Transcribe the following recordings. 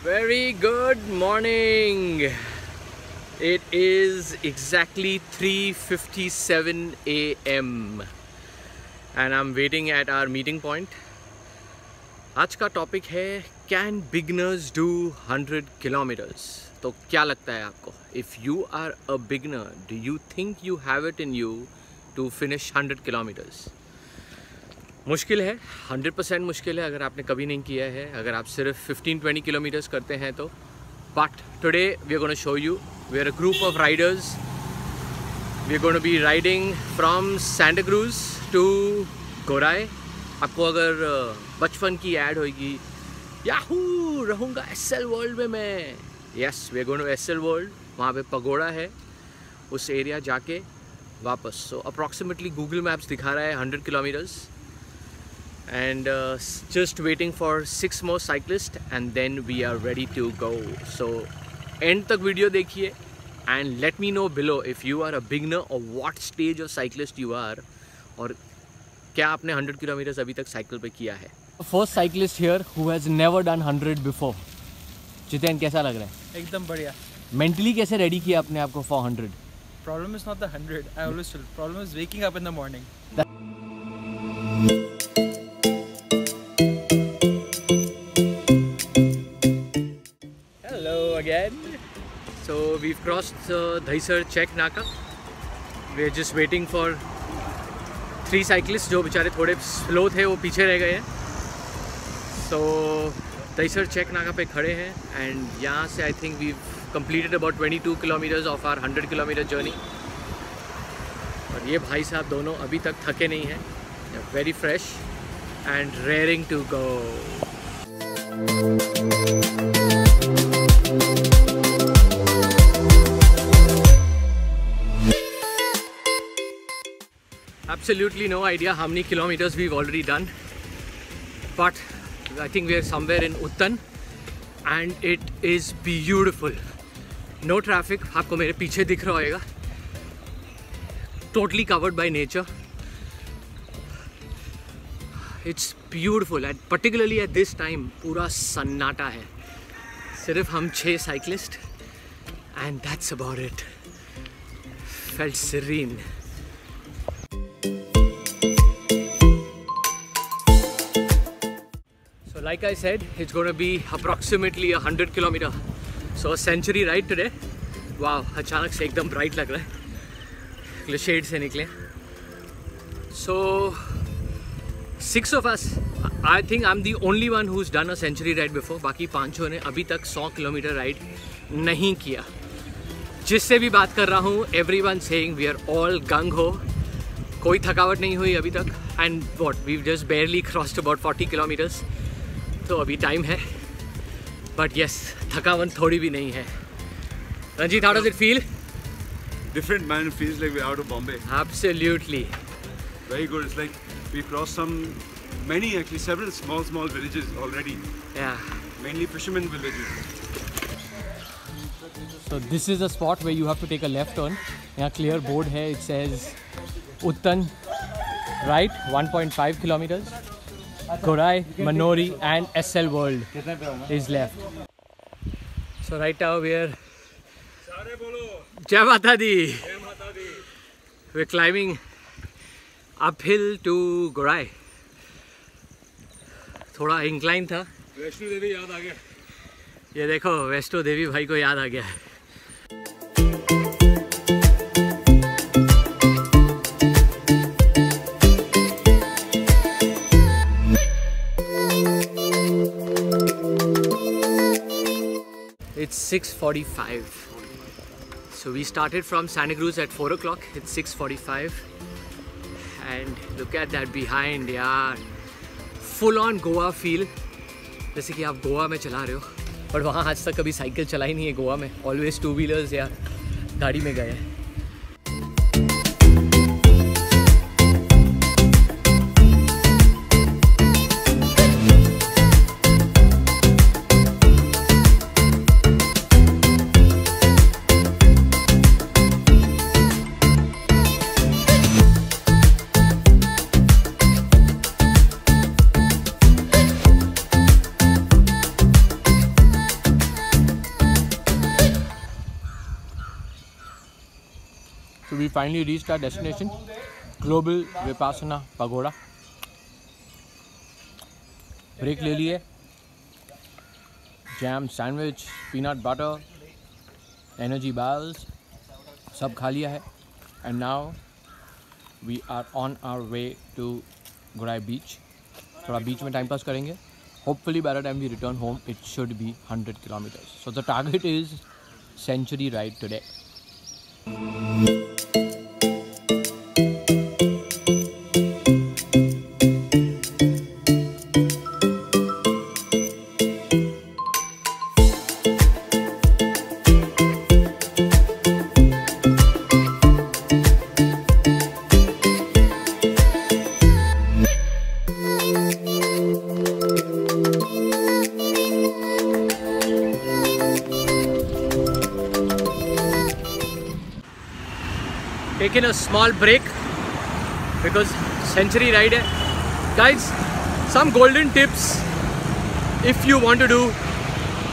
Very good morning. It is exactly 3:57 AM and I'm waiting at our meeting point. आज का topic है Can beginners do 100 kilometers? तो क्या लगता है आपको? If you are a beginner, do you think you have it in you to finish 100 kilometers? मुश्किल है, 100% मुश्किल है अगर आपने कभी नहीं किया है, अगर आप सिर्फ 15-20 किलोमीटर्स करते हैं तो. But today we are gonna show you, we are a group of riders. We are gonna be riding from Santa Cruz to Gorai. आपको अगर बचपन की ऐड होगी, याहू रहूँगा एसएल वर्ल्ड में मैं. Yes, we are gonna Essel World. वहाँ पे पगोड़ा है, उस एरिया जाके वापस. सो अप्रॉक्सीमेटली गूगल मैप्स दिखा रहा है 100 kilometres. And just waiting for 6 more cyclists and then we are ready to go. So end तक वीडियो देखिए and let me know below if you are a beginner or what stage of cyclist you are, और क्या आपने 100 kilometres अभी तक cycle पे किया है. First cyclist here who has never done 100 before. Jiten, कैसा लग रहा है? एकदम बढ़िया. Mentally कैसे रेडी किया अपने आप को for 100? Problem is not the 100. I always tell. Problem is waking up in the morning. Again. So we've crossed Dahisar check naka. We're just waiting for 3 cyclists जो बेचारे थोड़े स्लो थे, वो पीछे रह गए हैं. So Dahisar check naka पे खड़े हैं and यहाँ से I think we've completed about 22 kilometers of our 100 kilometer journey. और ये भाई साहब दोनों अभी तक थके नहीं हैं. They're very fresh and raring to go. Absolutely no idea how many kilometers we've already done, but I think we are somewhere in Uttan and it is beautiful. No traffic, आपको मेरे पीछे दिख रहा होगा. Totally covered by nature. It's beautiful and particularly at this time पूरा सन्नाटा है. सिर्फ हम 6 cyclists and that's about it. Felt serene. Like I said, it's going to be approximately 100 kilometer. So a century ride today. Wow, अचानक से एकदम bright लग रहा है. Shade से निकले. So 6 of us. I think I'm the only one who's done a century ride before. बाकी 5 ने अभी तक 100 किलोमीटर राइड नहीं किया. जिससे भी बात कर रहा हूँ, everyone saying we are all gung ho. कोई थकावट नहीं हुई अभी तक. And what? We've just barely crossed about 40 kilometers. तो अभी टाइम है, बट यस, थकावन थोड़ी भी नहीं है. Ranjit, how does it feel? Different, man. It feels like we're out of Bombay. Absolutely. Very good. It's like we crossed several small villages already. Yeah. Mainly fishermen villages. So this is a spot where you have to take a left turn. यहाँ clear board है. It says Uttan, right, 1.5 kilometers. Gorai, Manori and SL World is left. So right now we are Jai Mata Di. We're climbing uphill to Gorai. थोड़ा incline था. वैष्णो देवी याद आ गया. ये देखो, वैष्णो देवी भाई को याद आ गया. It's 6:45. So we started from Santa Cruz at 4 o'clock. It's 6:45. And look at that behind, यार. Full on Goa feel. जैसे कि आप गोवा में चला रहे हो. पर वहाँ आज तक कभी साइकिल चलाई नहीं है गोवा में. Always 2 wheelers या गाड़ी में गए हैं. So we finally reached our destination, Global Vipassana Pagoda. Break ले लिए, jam sandwich, peanut butter, energy bars सब खा लिया है. And now we are on our way to Gorai beach. थोड़ा बीच में टाइम पास करेंगे. Hopefully by the time we return home it should be 100 kilometres. So the target is century ride today. Taking a small break because century ride hai. Guys, some golden tips if you want to do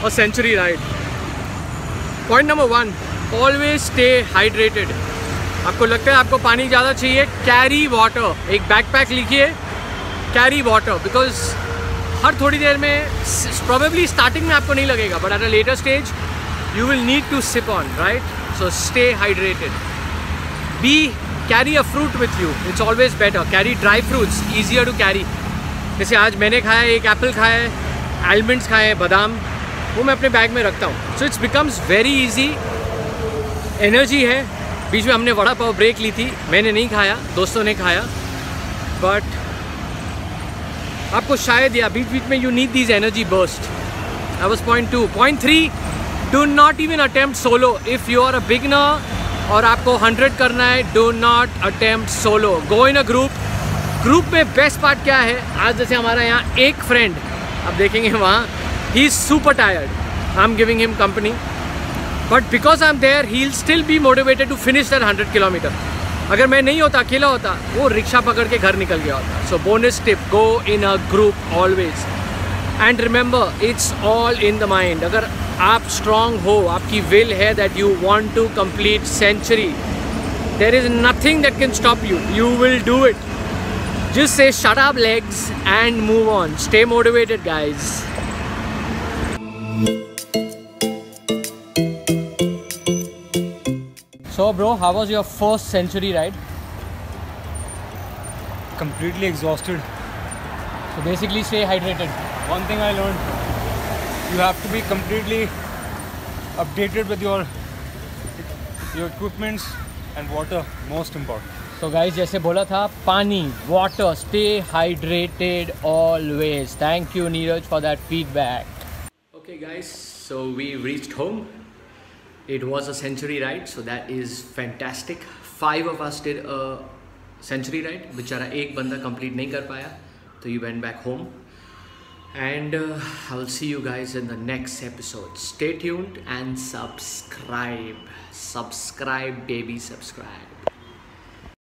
a century ride. Point number 1, always stay hydrated. आपको लगता है आपको पानी ज़्यादा चाहिए, carry water. एक backpack लिखिए, carry water, because हर थोड़ी देर में, probably starting में आपको नहीं लगेगा, but at a later stage you will need to sip on, right? So stay hydrated. Carry a fruit with you. It's always better. Carry dry fruits, easier to carry. जैसे आज मैंने खाया, एक Apple खाया है, आलमंड्स खाए हैं, बादाम, वो मैं अपने बैग में रखता हूँ. So it's becomes very easy. Energy है. बीच में हमने वड़ा पाव ब्रेक ली थी, मैंने नहीं खाया, दोस्तों ने खाया, बट आपको शायद या बीच बीच में you need this energy burst. That was point 2. Point 3, do not even attempt solo. If you are a beginner और आपको 100 करना है, do not attempt solo, go in a group. Group में बेस्ट पार्ट क्या है, आज जैसे हमारा यहाँ एक फ्रेंड आप देखेंगे वहाँ, he is super tired, I am giving him company, but because I am there he will still be motivated to finish that 100 kilometre. अगर मैं नहीं होता, अकेला होता, वो रिक्शा पकड़ के घर निकल गया होता. So bonus tip, go in a group always. And remember, it's all in the mind. अगर आप स्ट्रॉन्ग हो, आपकी विल है that you want to complete century, there is nothing that can stop you. You will do it. Just say shut up legs and move on. Stay motivated guys. So bro, how was your first century ride? Completely exhausted. So basically stay hydrated. One thing I learned, you have to be completely updated with your equipments and water, most important. So guys, जैसे बोला था, पानी, water, stay hydrated always. Thank you Neeraj for that feedback. Okay guys, so we reached home. It was a century ride, so that is fantastic. 5 of us did a century ride. बेचारा एक बंदा complete नहीं कर पाया, तो you went back home. And I will see you guys in the next episode. Stay tuned and subscribe. Subscribe, baby, subscribe.